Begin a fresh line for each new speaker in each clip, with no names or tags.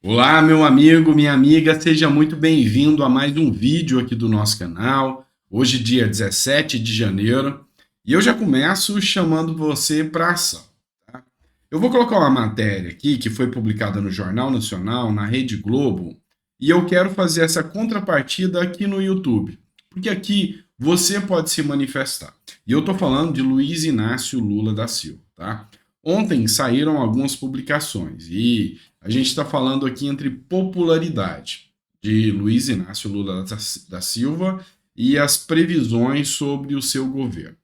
Olá, meu amigo, minha amiga, seja muito bem-vindo a mais um vídeo aqui do nosso canal. Hoje, dia 17 de janeiro, e eu já começo chamando você para ação. Tá? Eu vou colocar uma matéria aqui que foi publicada no Jornal Nacional, na Rede Globo, e eu quero fazer essa contrapartida aqui no YouTube, porque aqui você pode se manifestar. E eu estou falando de Luiz Inácio Lula da Silva, tá? Ontem saíram algumas publicações e a gente está falando aqui entre popularidade de Luiz Inácio Lula da Silva e as previsões sobre o seu governo.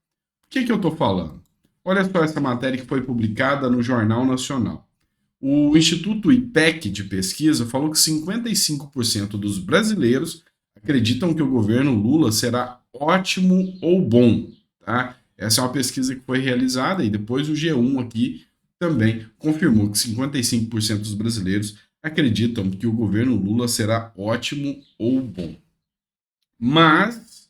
O que eu estou falando? Olha só essa matéria que foi publicada no Jornal Nacional. O Instituto IPEC de pesquisa falou que 55% dos brasileiros acreditam que o governo Lula será ótimo ou bom. Tá? Essa é uma pesquisa que foi realizada e depois o G1 aqui também confirmou que 55% dos brasileiros acreditam que o governo Lula será ótimo ou bom. Mas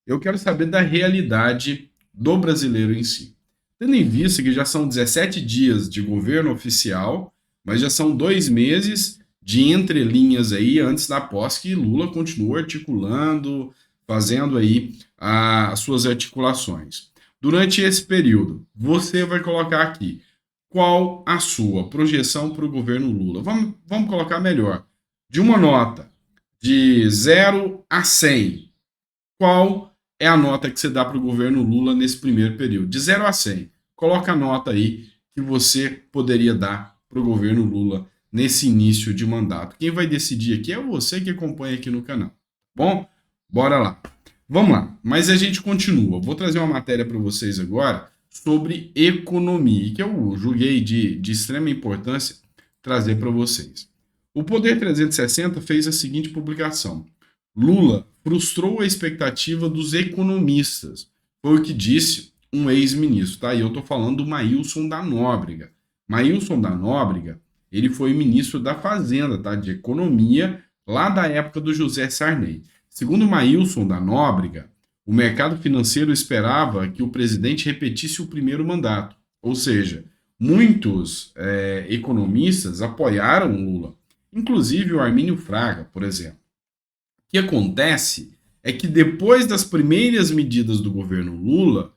eu quero saber da realidade do brasileiro em si. Tendo em vista que já são 17 dias de governo oficial, mas já são 2 meses de entrelinhas aí antes da posse que Lula continua articulando, fazendo aí as suas articulações. Durante esse período, você vai colocar aqui qual a sua projeção para o governo Lula. Vamos colocar melhor. De uma nota de 0 a 100, qual é a nota que você dá para o governo Lula nesse primeiro período? De 0 a 100, coloca a nota aí que você poderia dar para o governo Lula nesse início de mandato. Quem vai decidir aqui é você que acompanha aqui no canal. Bom, bora lá. Vamos lá, mas a gente continua. Vou trazer uma matéria para vocês agora sobre economia, que eu julguei de extrema importância trazer para vocês. O Poder 360 fez a seguinte publicação: Lula frustrou a expectativa dos economistas. Foi o que disse um ex-ministro, tá? E eu estou falando do Maílson da Nóbrega. Maílson da Nóbrega, ele foi ministro da Fazenda, tá? De Economia, lá da época do José Sarney. Segundo Maílson da Nóbrega, o mercado financeiro esperava que o presidente repetisse o primeiro mandato. Ou seja, muitos economistas apoiaram Lula, inclusive o Armínio Fraga, por exemplo. O que acontece é que depois das primeiras medidas do governo Lula,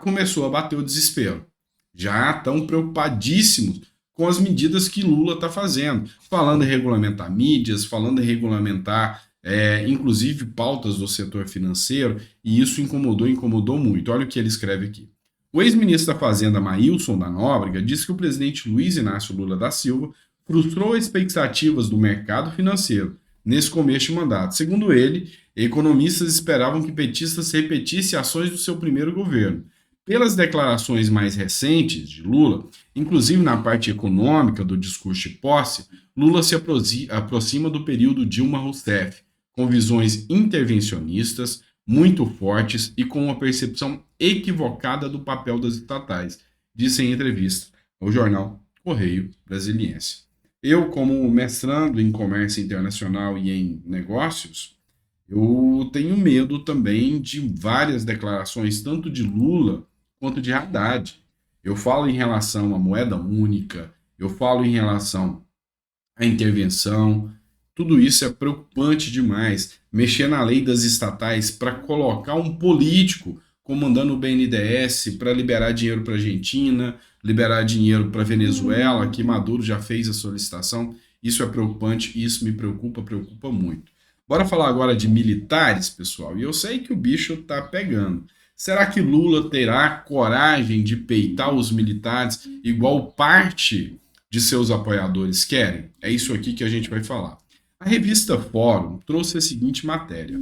começou a bater o desespero. Já estão preocupadíssimos com as medidas que Lula está fazendo, falando em regulamentar mídias, falando em regulamentar, inclusive, pautas do setor financeiro, e isso incomodou muito. Olha o que ele escreve aqui. O ex-ministro da Fazenda, Maílson da Nóbrega, disse que o presidente Luiz Inácio Lula da Silva frustrou as expectativas do mercado financeiro nesse começo de mandato. Segundo ele, economistas esperavam que petistas repetissem ações do seu primeiro governo. Pelas declarações mais recentes de Lula, inclusive na parte econômica do discurso de posse, Lula se aproxima do período Dilma Rousseff, com visões intervencionistas muito fortes e com uma percepção equivocada do papel das estatais, disse em entrevista ao jornal Correio Brasiliense. Eu, como mestrando em comércio internacional e em negócios, eu tenho medo também de várias declarações, tanto de Lula quanto de Haddad. Eu falo em relação à moeda única, eu falo em relação à intervenção, tudo isso é preocupante demais. Mexer na lei das estatais para colocar um político comandando o BNDES para liberar dinheiro para a Argentina, liberar dinheiro para a Venezuela, que Maduro já fez a solicitação. Isso é preocupante e isso me preocupa muito. Bora falar agora de militares, pessoal. E eu sei que o bicho tá pegando. Será que Lula terá coragem de peitar os militares igual parte de seus apoiadores querem? É isso aqui que a gente vai falar. A revista Fórum trouxe a seguinte matéria: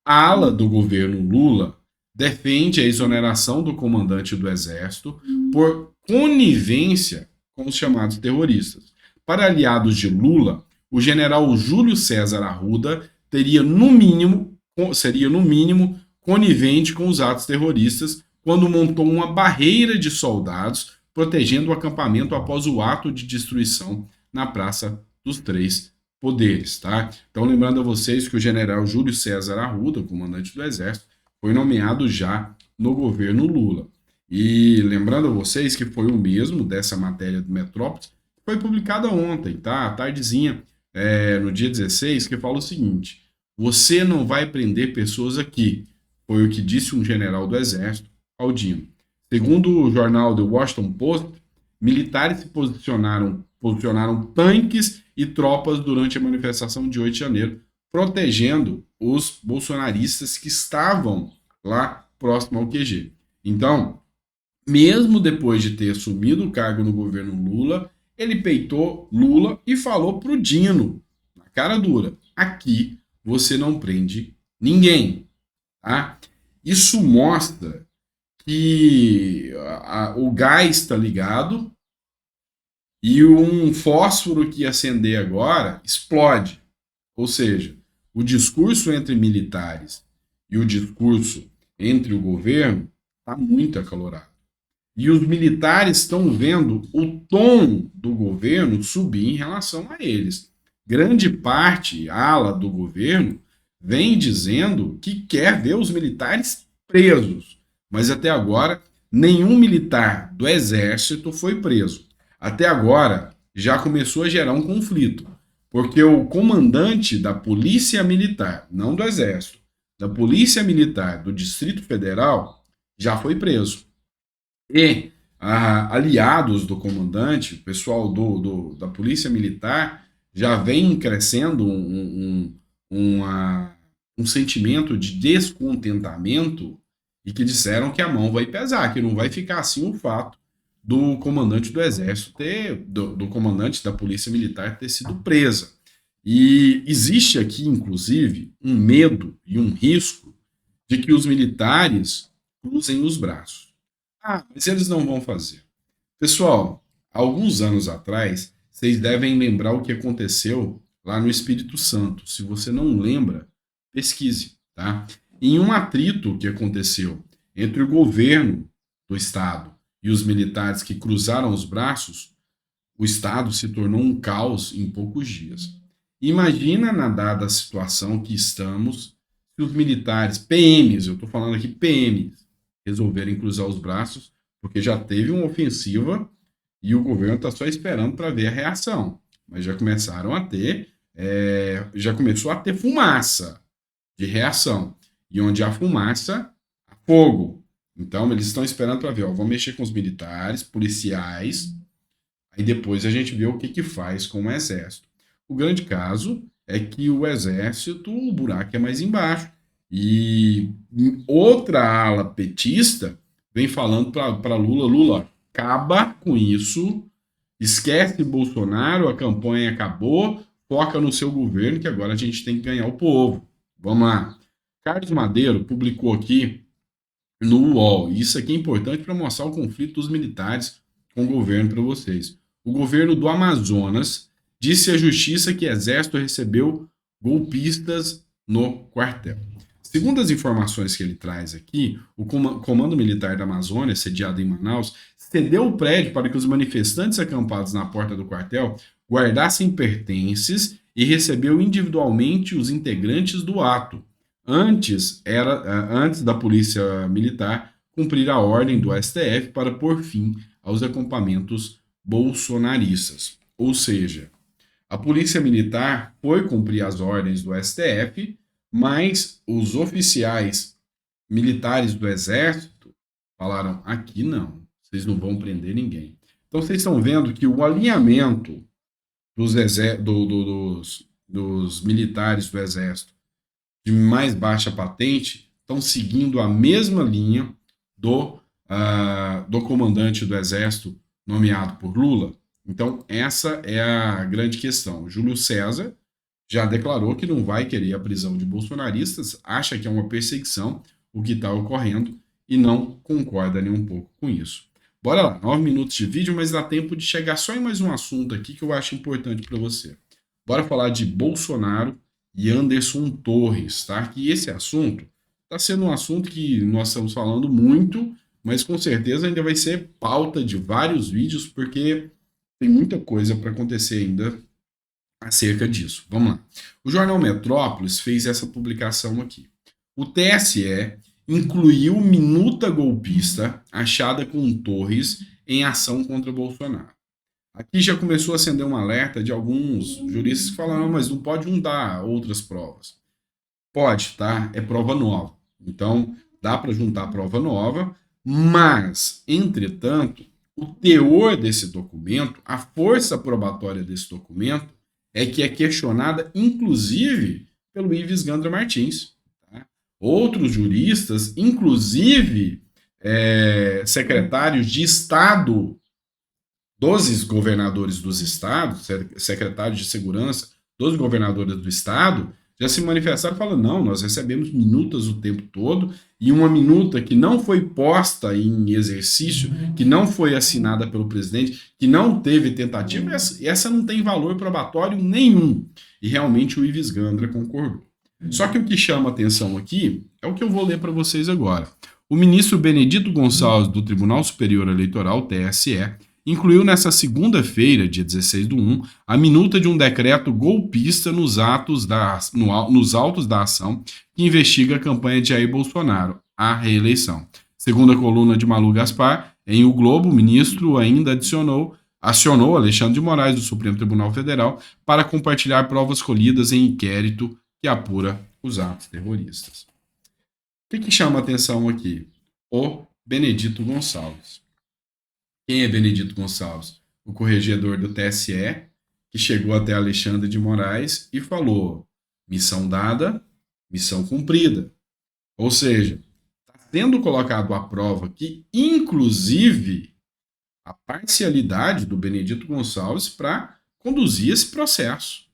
a ala do governo Lula defende a exoneração do comandante do Exército por conivência com os chamados terroristas. Para aliados de Lula, o general Júlio César Arruda seria no mínimo conivente com os atos terroristas quando montou uma barreira de soldados protegendo o acampamento após o ato de destruição na Praça dos Três Poderes, tá? Então, lembrando a vocês que o general Júlio César Arruda, comandante do Exército, foi nomeado já no governo Lula. E lembrando a vocês que foi o mesmo dessa matéria do Metrópolis Foi publicada ontem, tá? À tardezinha, no dia 16, que fala o seguinte: você não vai prender pessoas aqui, foi o que disse um general do Exército ao Dino. Segundo o jornal The Washington Post, militares se posicionaram tanques e tropas durante a manifestação de 8 de janeiro, protegendo os bolsonaristas que estavam lá próximo ao QG. Então, mesmo depois de ter assumido o cargo no governo Lula, ele peitou Lula e falou pro Dino, na cara dura: aqui você não prende ninguém. Tá? Isso mostra que o gás está ligado e um fósforo que acender agora explode. Ou seja, o discurso entre militares e o discurso entre o governo está muito acalorado. E os militares estão vendo o tom do governo subir em relação a eles. Grande parte, ala do governo, vem dizendo que quer ver os militares presos. Mas até agora, nenhum militar do Exército foi preso. Até agora, já começou a gerar um conflito, porque o comandante da Polícia Militar, não do Exército, da Polícia Militar do Distrito Federal, já foi preso. E aliados do comandante, o pessoal da Polícia Militar, já vem crescendo um sentimento de descontentamento e que disseram que a mão vai pesar, que não vai ficar assim o fato do comandante do Exército do comandante da Polícia Militar ter sido presa. E existe aqui, inclusive, um medo e um risco de que os militares cruzem os braços. Ah, mas eles não vão fazer. Pessoal, alguns anos atrás, vocês devem lembrar o que aconteceu lá no Espírito Santo. Se você não lembra, pesquise, tá? Em um atrito que aconteceu entre o governo do estado e os militares que cruzaram os braços, o estado se tornou um caos em poucos dias. Imagina na dada situação que estamos, se os militares, PMs, eu estou falando aqui PMs, resolverem cruzar os braços, porque já teve uma ofensiva e o governo está só esperando para ver a reação. Mas já começaram a ter, já começou a ter fumaça de reação. E onde há fumaça, há fogo. Então eles estão esperando para ver, ó, vão mexer com os militares, policiais, aí depois a gente vê o que faz com o exército. O grande caso é que o exército, o buraco é mais embaixo. E outra ala petista vem falando para Lula: Lula, acaba com isso, esquece Bolsonaro, a campanha acabou, foca no seu governo, que agora a gente tem que ganhar o povo. Vamos lá. Carlos Madeiro publicou aqui no UOL, e isso aqui é importante para mostrar o conflito dos militares com o governo para vocês. O governo do Amazonas disse à justiça que o exército recebeu golpistas no quartel. Segundo as informações que ele traz aqui, o Comando Militar da Amazônia, sediado em Manaus, cedeu o prédio para que os manifestantes acampados na porta do quartel guardassem pertences e recebeu individualmente os integrantes do ato. Antes da Polícia Militar cumprir a ordem do STF para pôr fim aos acampamentos bolsonaristas. Ou seja, a Polícia Militar foi cumprir as ordens do STF, mas os oficiais militares do Exército falaram: aqui não, vocês não vão prender ninguém. Então vocês estão vendo que o alinhamento dos militares do Exército de mais baixa patente estão seguindo a mesma linha do comandante do Exército nomeado por Lula. Então, essa é a grande questão. Júlio César já declarou que não vai querer a prisão de bolsonaristas, acha que é uma perseguição o que está ocorrendo e não concorda nem um pouco com isso. Bora lá, 9 minutos de vídeo, mas dá tempo de chegar só em mais um assunto aqui que eu acho importante para você. Bora falar de Bolsonaro e Anderson Torres, tá? Que esse assunto está sendo um assunto que nós estamos falando muito, mas com certeza ainda vai ser pauta de vários vídeos, porque tem muita coisa para acontecer ainda acerca disso. Vamos lá. O jornal Metrópolis fez essa publicação aqui. O TSE incluiu minuta golpista achada com Torres em ação contra Bolsonaro. Aqui já começou a acender um alerta de alguns juristas que falaram, mas não pode juntar outras provas. Pode, tá? É prova nova. Então, dá para juntar prova nova, mas, entretanto, o teor desse documento, a força probatória desse documento, é que é questionada, inclusive, pelo Ives Gandra Martins. Tá? Outros juristas, inclusive secretários de Estado dos governadores dos estados, secretários de segurança dos governadores do estado, já se manifestaram falando, não, nós recebemos minutas o tempo todo, e uma minuta que não foi posta em exercício, que não foi assinada pelo presidente, que não teve tentativa, essa não tem valor probatório nenhum. E realmente o Ives Gandra concordou. Só que o que chama atenção aqui é o que eu vou ler para vocês agora. O ministro Benedito Gonçalves, do Tribunal Superior Eleitoral, TSE, incluiu nesta segunda-feira, dia 16/1, a minuta de um decreto golpista nos autos da ação que investiga a campanha de Jair Bolsonaro à reeleição. Segundo a coluna de Malu Gaspar, em O Globo, o ministro ainda acionou Alexandre de Moraes, do Supremo Tribunal Federal, para compartilhar provas colhidas em inquérito que apura os atos terroristas. O que chama a atenção aqui? O Benedito Gonçalves. Quem é Benedito Gonçalves? O corregedor do TSE, que chegou até Alexandre de Moraes e falou: missão dada, missão cumprida. Ou seja, está sendo colocado à prova que, inclusive, a parcialidade do Benedito Gonçalves para conduzir esse processo.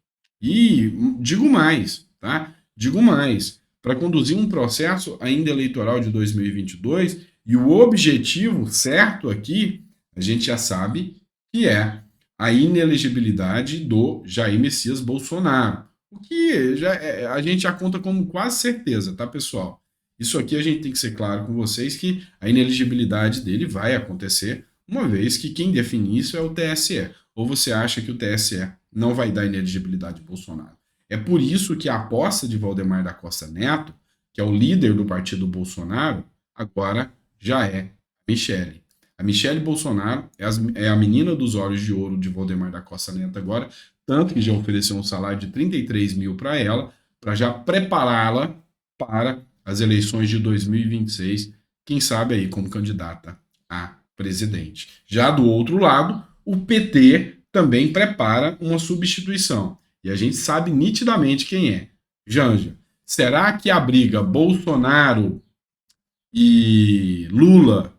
E digo mais, tá? Digo mais, para conduzir um processo ainda eleitoral de 2022, e o objetivo certo aqui a gente já sabe que é a inelegibilidade do Jair Messias Bolsonaro. O que a gente já conta como quase certeza, tá, pessoal? Isso aqui a gente tem que ser claro com vocês que a inelegibilidade dele vai acontecer, uma vez que quem define isso é o TSE. Ou você acha que o TSE não vai dar inelegibilidade de Bolsonaro? É por isso que a aposta de Valdemar da Costa Neto, que é o líder do partido Bolsonaro, agora já é Michele. A Michele Bolsonaro é a menina dos olhos de ouro de Valdemar da Costa Neto agora, tanto que já ofereceu um salário de 33 mil para ela, para já prepará-la para as eleições de 2026, quem sabe aí como candidata a presidente. Já do outro lado, o PT também prepara uma substituição. E a gente sabe nitidamente quem é. Janja, será que a briga Bolsonaro e Lula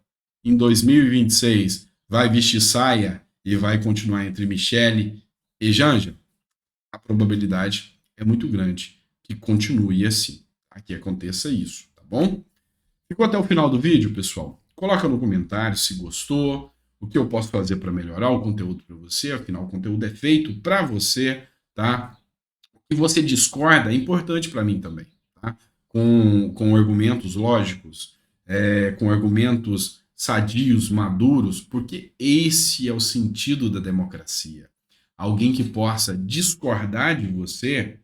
em 2026 vai vestir saia e vai continuar entre Michele e Janja? A probabilidade é muito grande que continue assim, tá? Que aconteça isso, tá bom? Ficou até o final do vídeo, pessoal? Coloca no comentário se gostou, o que eu posso fazer para melhorar o conteúdo para você, afinal o conteúdo é feito para você, tá? O que você discorda é importante para mim também, tá? Com argumentos lógicos, com argumentos sadios, maduros, porque esse é o sentido da democracia. Alguém que possa discordar de você,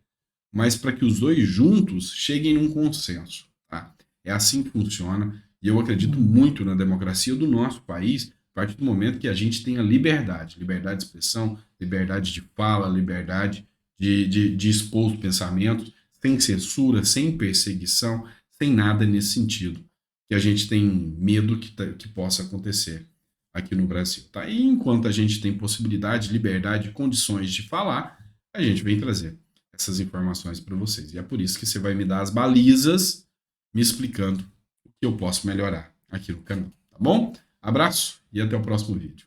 mas para que os dois juntos cheguem num consenso. Tá? É assim que funciona, e eu acredito muito na democracia do nosso país, a partir do momento que a gente tenha liberdade de expressão, liberdade de fala, liberdade de expor os pensamentos, sem censura, sem perseguição, sem nada nesse sentido, que a gente tem medo que possa acontecer aqui no Brasil. Tá? E enquanto a gente tem possibilidade, liberdade, condições de falar, a gente vem trazer essas informações para vocês. E é por isso que você vai me dar as balizas, me explicando o que eu posso melhorar aqui no canal. Tá bom? Abraço e até o próximo vídeo.